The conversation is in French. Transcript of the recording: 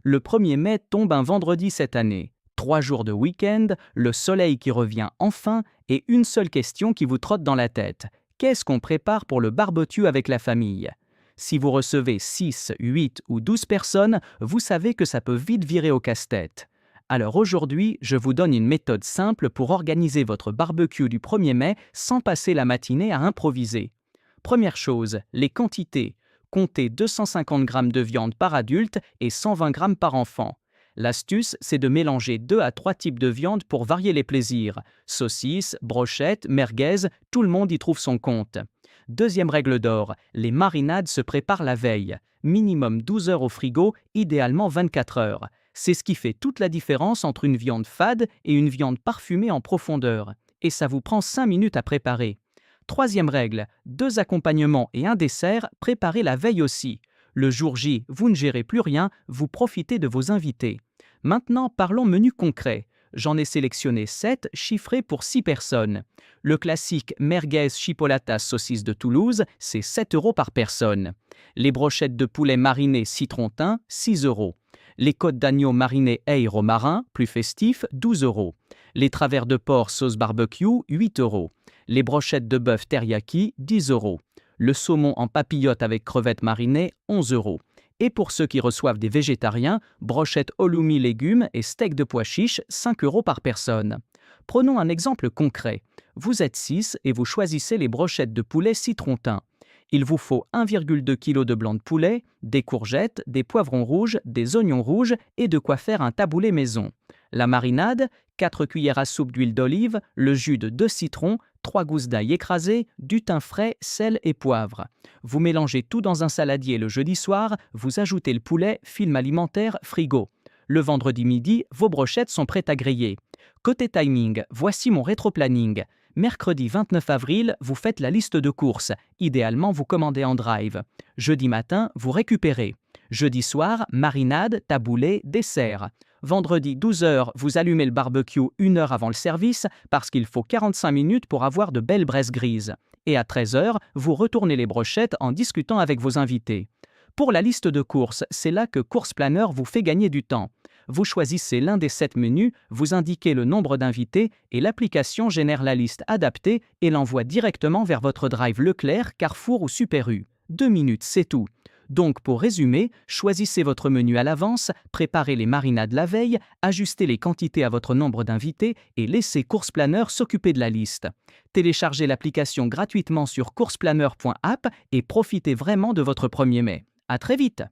Le 1er mai tombe un vendredi cette année. 3 jours de week-end, le soleil qui revient enfin et une seule question qui vous trotte dans la tête. Qu'est-ce qu'on prépare pour le barbecue avec la famille ? Si vous recevez 6, 8 ou 12 personnes, vous savez que ça peut vite virer au casse-tête. Alors aujourd'hui, je vous donne une méthode simple pour organiser votre barbecue du 1er mai sans passer la matinée à improviser. Première chose, les quantités. Comptez 250 g de viande par adulte et 120 g par enfant. L'astuce, c'est de mélanger 2 à 3 types de viande pour varier les plaisirs. Saucisses, brochettes, merguez, tout le monde y trouve son compte. Deuxième règle d'or, les marinades se préparent la veille. Minimum 12 heures au frigo, idéalement 24 heures. C'est ce qui fait toute la différence entre une viande fade et une viande parfumée en profondeur. Et ça vous prend 5 minutes à préparer. Troisième règle, 2 accompagnements et un dessert, préparez la veille aussi. Le jour J, vous ne gérez plus rien, vous profitez de vos invités. Maintenant, parlons menu concret. J'en ai sélectionné 7, chiffrés pour 6 personnes. Le classique merguez chipolatas saucisse de Toulouse, c'est 7 € par personne. Les brochettes de poulet mariné citron thym, 6 €. Les côtes d'agneau marinées ail romarin, plus festif, 12 €. Les travers de porc sauce barbecue, 8 €. Les brochettes de bœuf teriyaki, 10 €. Le saumon en papillote avec crevettes marinées, 11 €. Et pour ceux qui reçoivent des végétariens, brochettes halloumi légumes et steak de pois chiches, 5 € par personne. Prenons un exemple concret. Vous êtes 6 et vous choisissez les brochettes de poulet citron thym. Il vous faut 1,2 kg de blanc de poulet, des courgettes, des poivrons rouges, des oignons rouges et de quoi faire un taboulé maison. La marinade, 4 cuillères à soupe d'huile d'olive, le jus de 2 citrons, 3 gousses d'ail écrasées, du thym frais, sel et poivre. Vous mélangez tout dans un saladier le jeudi soir, vous ajoutez le poulet, film alimentaire, frigo. Le vendredi midi, vos brochettes sont prêtes à griller. Côté timing, voici mon rétro-planning. Mercredi 29 avril, vous faites la liste de courses. Idéalement, vous commandez en drive. Jeudi matin, vous récupérez. Jeudi soir, marinade, taboulé, dessert. Vendredi 12 h, vous allumez le barbecue 1 heure avant le service parce qu'il faut 45 minutes pour avoir de belles braises grises. Et à 13 h, vous retournez les brochettes en discutant avec vos invités. Pour la liste de courses, c'est là que Course Planner vous fait gagner du temps. Vous choisissez l'un des 7 menus, vous indiquez le nombre d'invités et l'application génère la liste adaptée et l'envoie directement vers votre drive Leclerc, Carrefour ou Super U. 2 minutes, c'est tout. Donc pour résumer, choisissez votre menu à l'avance, préparez les marinades la veille, ajustez les quantités à votre nombre d'invités et laissez Course Planner s'occuper de la liste. Téléchargez l'application gratuitement sur courseplanner.app et profitez vraiment de votre 1er mai. À très vite!